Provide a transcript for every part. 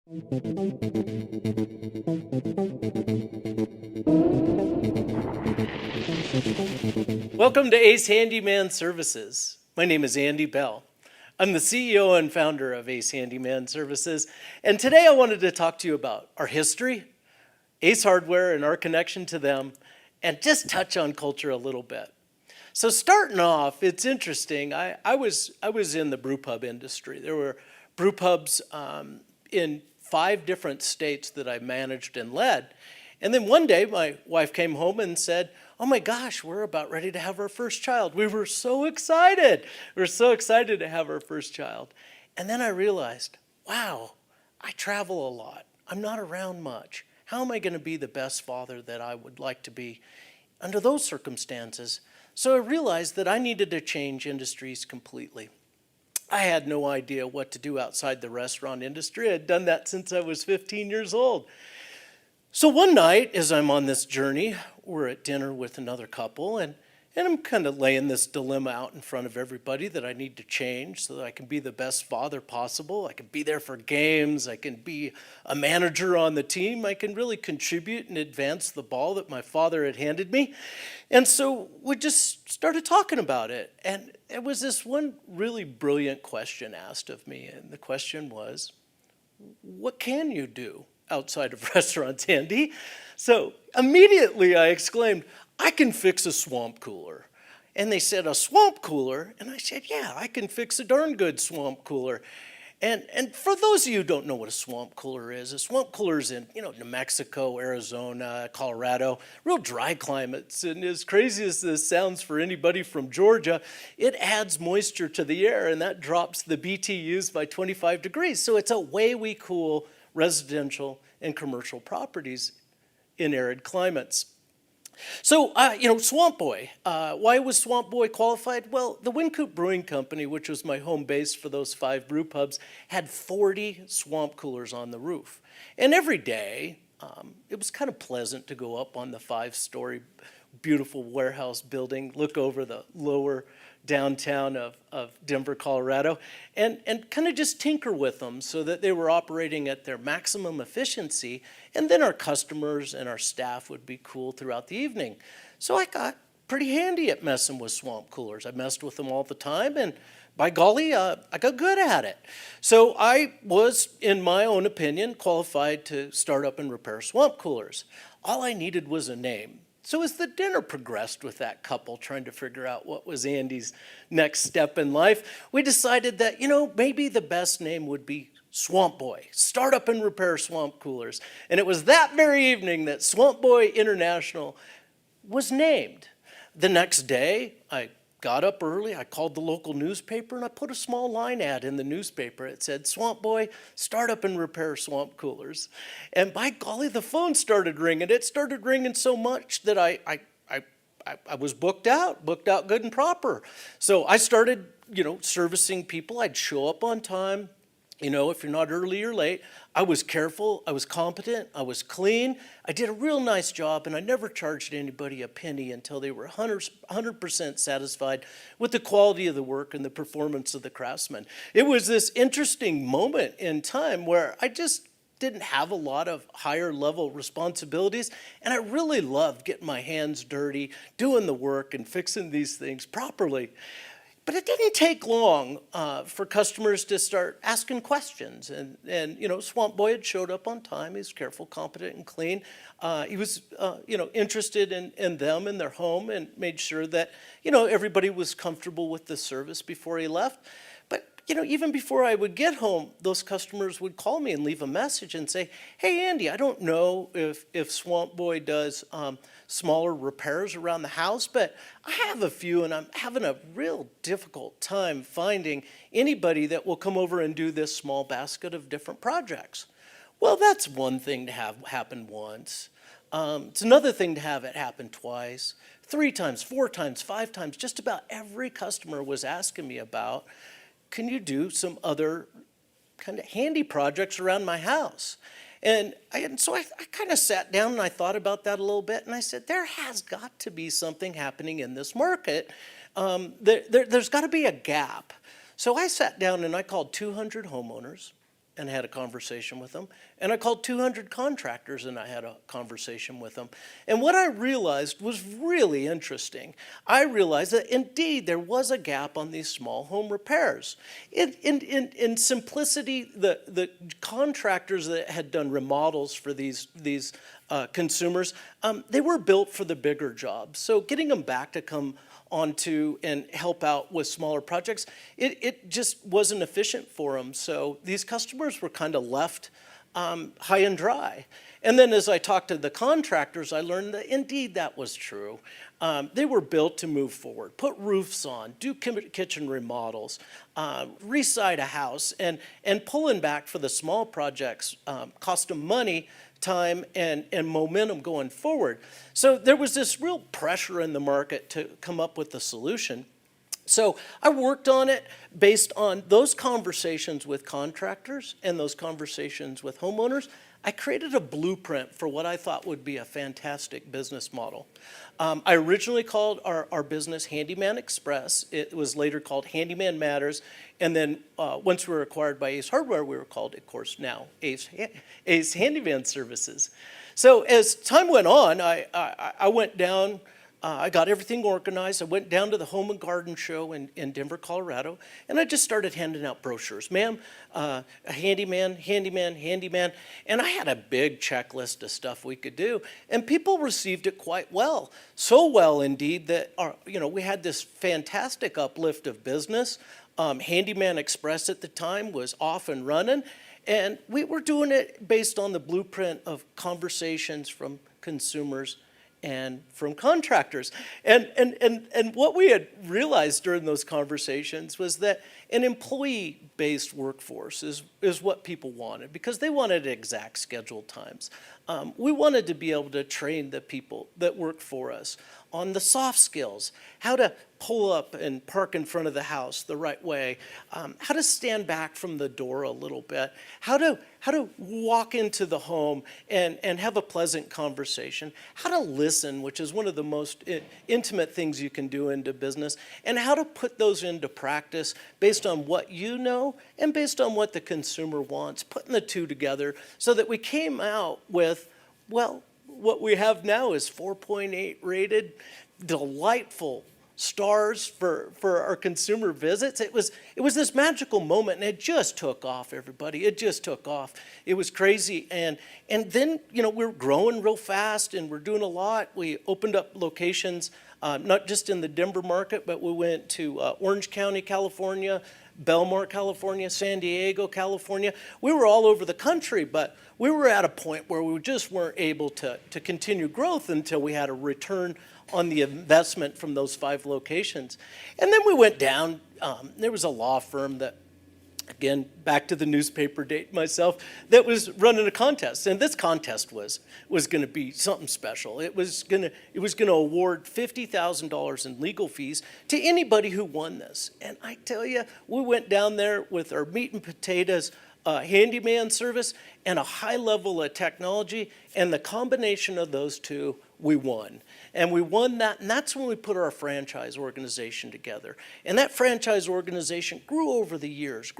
Welcome to Ace Handyman Services. My name is Andy Bell. I'm the CEO and founder of Ace Handyman Services, and today I wanted to talk to you about our history, Ace Hardware and our connection to them, and just touch on culture a little bit. So starting off, it's interesting. I was in the brew pub industry. There were brew pubs in 5 different states that I managed and led. And then one day my wife came home and said, "Oh my gosh, we're about ready to have our first child." We were so excited. We were so excited to have our first child. And then I realized, wow, I travel a lot. I'm not around much. How am I going to be the best father that I would like to be under those circumstances? So I realized that I needed to change industries completely. I had no idea what to do outside the restaurant industry. I had done that since I was 15 years old. So one night, as I'm on this journey, we're at dinner with another couple, and I'm kind of laying this dilemma out in front of everybody that I need to change so that I can be the best father possible. I can be there for games. I can be a manager on the team. I can really contribute and advance the ball that my father had handed me. And so we just started talking about it. And it was this one really brilliant question asked of me. And the question was, what can you do outside of restaurants, Andy? So immediately I exclaimed, I can fix a swamp cooler. And they said, a swamp cooler? And I said, yeah, I can fix a darn good swamp cooler. And for those of you who don't know what a swamp cooler is, a swamp cooler is in New Mexico, Arizona, Colorado, real dry climates. And as crazy as this sounds for anybody from Georgia, it adds moisture to the air, and that drops the BTUs by 25 degrees. So it's a way we cool residential and commercial properties in arid climates. So, Swamp Boy. Why was Swamp Boy qualified? Well, the Wynkoop Brewing Company, which was my home base for those 5 brew pubs, had 40 swamp coolers on the roof. And every day, it was kind of pleasant to go up on the 5-story beautiful warehouse building, look over the lower downtown of Denver, Colorado, and kind of just tinker with them so that they were operating at their maximum efficiency, and then our customers and our staff would be cool throughout the evening. So I got pretty handy at messing with swamp coolers. I messed with them all the time, and by golly, I got good at it. So I was, in my own opinion, qualified to start up and repair swamp coolers. All I needed was a name. So as the dinner progressed with that couple trying to figure out what was Andy's next step in life, we decided that, maybe the best name would be Swamp Boy, start up and repair swamp coolers. And it was that very evening that Swamp Boy International was named. The next day, I got up early, I called the local newspaper, and I put a small line ad in the newspaper. It said, Swamp Boy, start up and repair swamp coolers. And by golly, the phone started ringing. It started ringing so much that I was booked out good and proper. So I started, servicing people. I'd show up on time. If you're not early or late, I was careful, I was competent, I was clean. I did a real nice job, and I never charged anybody a penny until they were 100% satisfied with the quality of the work and the performance of the craftsmen. It was this interesting moment in time where I just didn't have a lot of higher level responsibilities, and I really loved getting my hands dirty, doing the work, and fixing these things properly. But it didn't take long for customers to start asking questions. And Swamp Boy had showed up on time. He was careful, competent, and clean. He was, interested in them and their home, and made sure that, everybody was comfortable with the service before he left. But, even before I would get home, those customers would call me and leave a message and say, hey, Andy, I don't know if Swamp Boy does smaller repairs around the house, but I have a few, and I'm having a real difficult time finding anybody that will come over and do this small basket of different projects. Well, that's one thing to have happen once. It's another thing to have it happen twice, 3 times, 4 times, 5 times. Just about every customer was asking me about, can you do some other kind of handy projects around my house? And so I kind of sat down and I thought about that a little bit, and I said, there has got to be something happening in this market. There's got to be a gap. So I sat down and I called 200 homeowners, and had a conversation with them. And I called 200 contractors and I had a conversation with them. And what I realized was really interesting. I realized that indeed there was a gap on these small home repairs. In simplicity, the contractors that had done remodels for these consumers, they were built for the bigger jobs. So getting them back to come onto and help out with smaller projects, it just wasn't efficient for them. So these customers were kind of left high and dry. And then as I talked to the contractors, I learned that indeed that was true. They were built to move forward, put roofs on, do kitchen remodels, reside a house, and pulling back for the small projects cost them money, time, and momentum going forward. So there was this real pressure in the market to come up with a solution. So I worked on it based on those conversations with contractors and those conversations with homeowners. I created a blueprint for what I thought would be a fantastic business model. I originally called our business Handyman Express. It was later called Handyman Matters. And then once we were acquired by Ace Hardware, we were called, of course, now Ace Handyman Services. So as time went on, I went down. I got everything organized. I went down to the Home and Garden Show in Denver, Colorado, and I just started handing out brochures. Ma'am, a handyman, handyman. And I had a big checklist of stuff we could do, and people received it quite well. So well, indeed, that we had this fantastic uplift of business. Handyman Express at the time was off and running, and we were doing it based on the blueprint of conversations from consumers and from contractors. And what we had realized during those conversations was that an employee-based workforce is what people wanted, because they wanted exact scheduled times. We wanted to be able to train the people that work for us on the soft skills, how to pull up and park in front of the house the right way, how to stand back from the door a little bit, how to walk into the home and have a pleasant conversation, how to listen, which is one of the most intimate things you can do into business, and how to put those into practice based on what you know and based on what the consumer wants, putting the two together so that we came out with, well, what we have now is 4.8 rated, delightful stars for our consumer visits. It was this magical moment, and it just took off, everybody. It just took off. It was crazy. And then, we're growing real fast, and we're doing a lot. We opened up locations, not just in the Denver market, but we went to Orange County, California, Belmar, California, San Diego, California. We were all over the country, but we were at a point where we just weren't able to continue growth until we had a return on the investment from those 5 locations. And then we went down. There was a law firm that, again, back to the newspaper date myself, that was running a contest. And this contest was going to be something special. It was going to award $50,000 in legal fees to anybody who won this. And I tell you, we went down there with our meat and potatoes handyman service and a high level of technology, and the combination of those two, we won. And we won that, and that's when we put our franchise organization together. And that franchise organization grew over the years,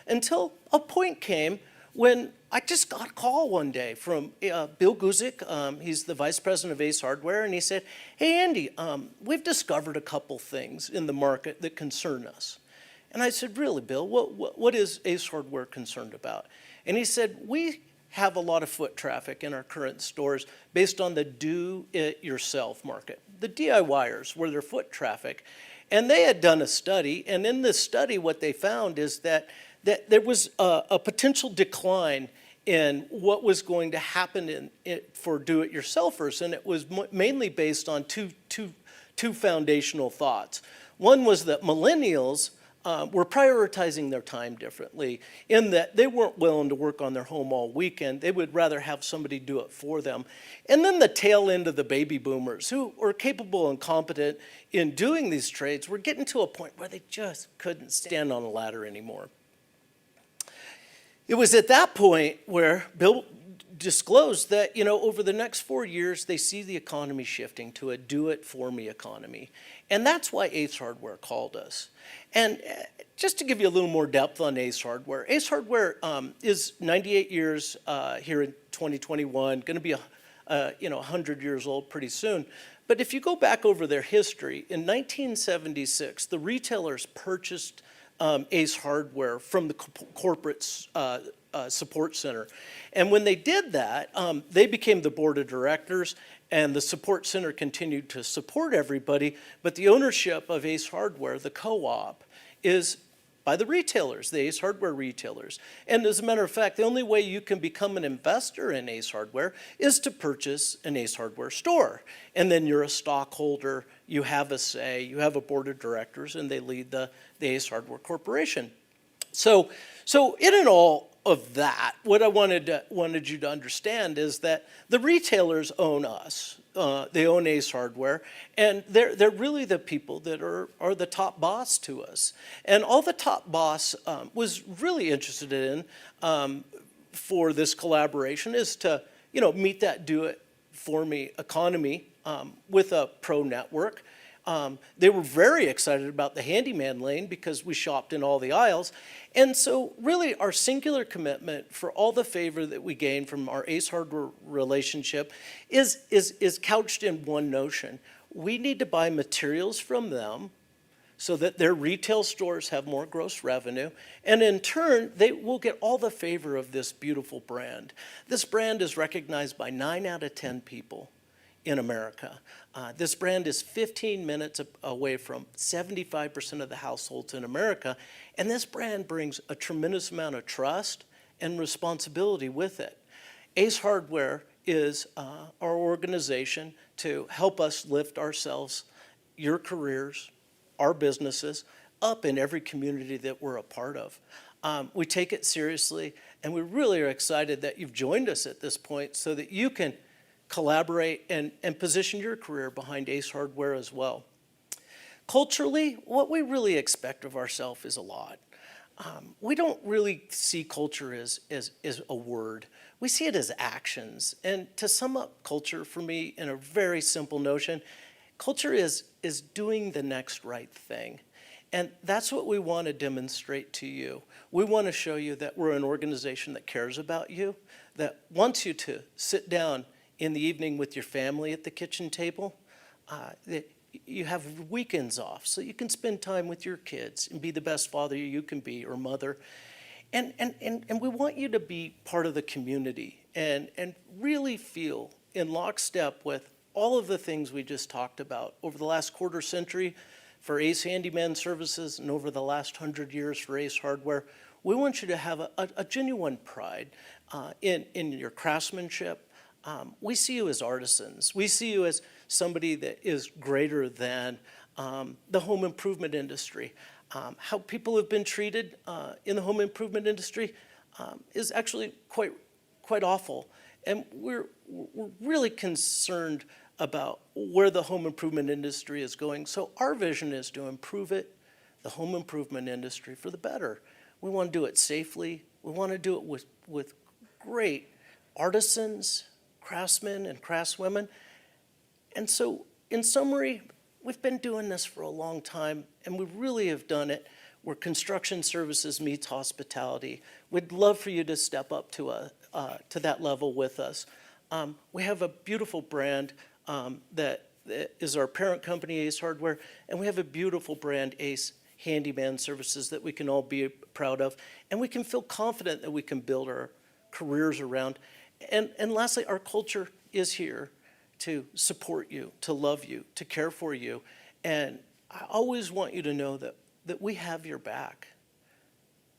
until a point came when I just got a call one day from Bill Guzik. He's the vice president of Ace Hardware, and he said, "Hey, Andy, we've discovered a couple things in the market that concern us." And I said, "Really, Bill, what is Ace Hardware concerned about?" And he said, "We have a lot of foot traffic in our current stores based on the do-it-yourself market. The DIYers were their foot traffic." And they had done a study, and in this study what they found is that there was a potential decline in what was going to happen for do-it-yourselfers, and it was mainly based on two foundational thoughts. One was that millennials were prioritizing their time differently, in that they weren't willing to work on their home all weekend. They would rather have somebody do it for them. And then the tail end of the baby boomers, who were capable and competent in doing these trades, were getting to a point where they just couldn't stand on a ladder anymore. It was at that point where Bill disclosed that, over the next 4 years, they see the economy shifting to a do-it-for-me economy. And that's why Ace Hardware called us. And just to give you a little more depth on Ace Hardware is 98 years here in 2021, going to be 100 years old pretty soon. But if you go back over their history, in 1976, the retailers purchased Ace Hardware from the corporate support center. And when they did that, they became the board of directors, and the support center continued to support everybody. But the ownership of Ace Hardware, the co-op, is by the retailers, the Ace Hardware retailers. And as a matter of fact, the only way you can become an investor in Ace Hardware is to purchase an Ace Hardware store. And then you're a stockholder, you have a say, you have a board of directors, and they lead the Ace Hardware Corporation. So in and all of that, what I wanted you to understand is that the retailers own us. They own Ace Hardware, and they're really the people that are the top boss to us. And all the top boss was really interested in for this collaboration is to meet that do-it-for-me economy with a pro network. They were very excited about the Handyman lane because we shopped in all the aisles. And so really our singular commitment for all the favor that we gain from our Ace Hardware relationship is couched in one notion. We need to buy materials from them so that their retail stores have more gross revenue. And in turn, they will get all the favor of this beautiful brand. This brand is recognized by 9 out of 10 people in America. This brand is 15 minutes away from 75% of the households in America, and this brand brings a tremendous amount of trust and responsibility with it. Ace Hardware is our organization to help us lift ourselves, your careers, our businesses, up in every community that we're a part of. We take it seriously, and we really are excited that you've joined us at this point so that you can collaborate and position your career behind Ace Hardware as well. Culturally, what we really expect of ourselves is a lot. We don't really see culture as a word. We see it as actions. And to sum up culture for me in a very simple notion, culture is doing the next right thing. And that's what we want to demonstrate to you. We want to show you that we're an organization that cares about you, that wants you to sit down in the evening with your family at the kitchen table, that you have weekends off so you can spend time with your kids and be the best father you can be or mother. And we want you to be part of the community and really feel in lockstep with all of the things we just talked about over the last quarter century for Ace Handyman Services and over the last 100 years for Ace Hardware. We want you to have a genuine pride in your craftsmanship. We see you as artisans. We see you as somebody that is greater than the home improvement industry. How people have been treated in the home improvement industry is actually quite awful. And we're really concerned about where the home improvement industry is going. So our vision is to improve it, the home improvement industry, for the better. We want to do it safely. We want to do it with great artisans, craftsmen and craftswomen. And so, in summary, we've been doing this for a long time, and we really have done it where construction services meets hospitality. We'd love for you to step up to that level with us. We have a beautiful brand that is our parent company, Ace Hardware, and we have a beautiful brand, Ace Handyman Services, that we can all be proud of, and we can feel confident that we can build our careers around. And lastly, our culture is here to support you, to love you, to care for you. And I always want you to know that we have your back.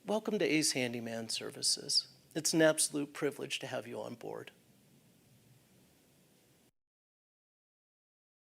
Welcome to Ace Handyman Services. It's an absolute privilege to have you on board.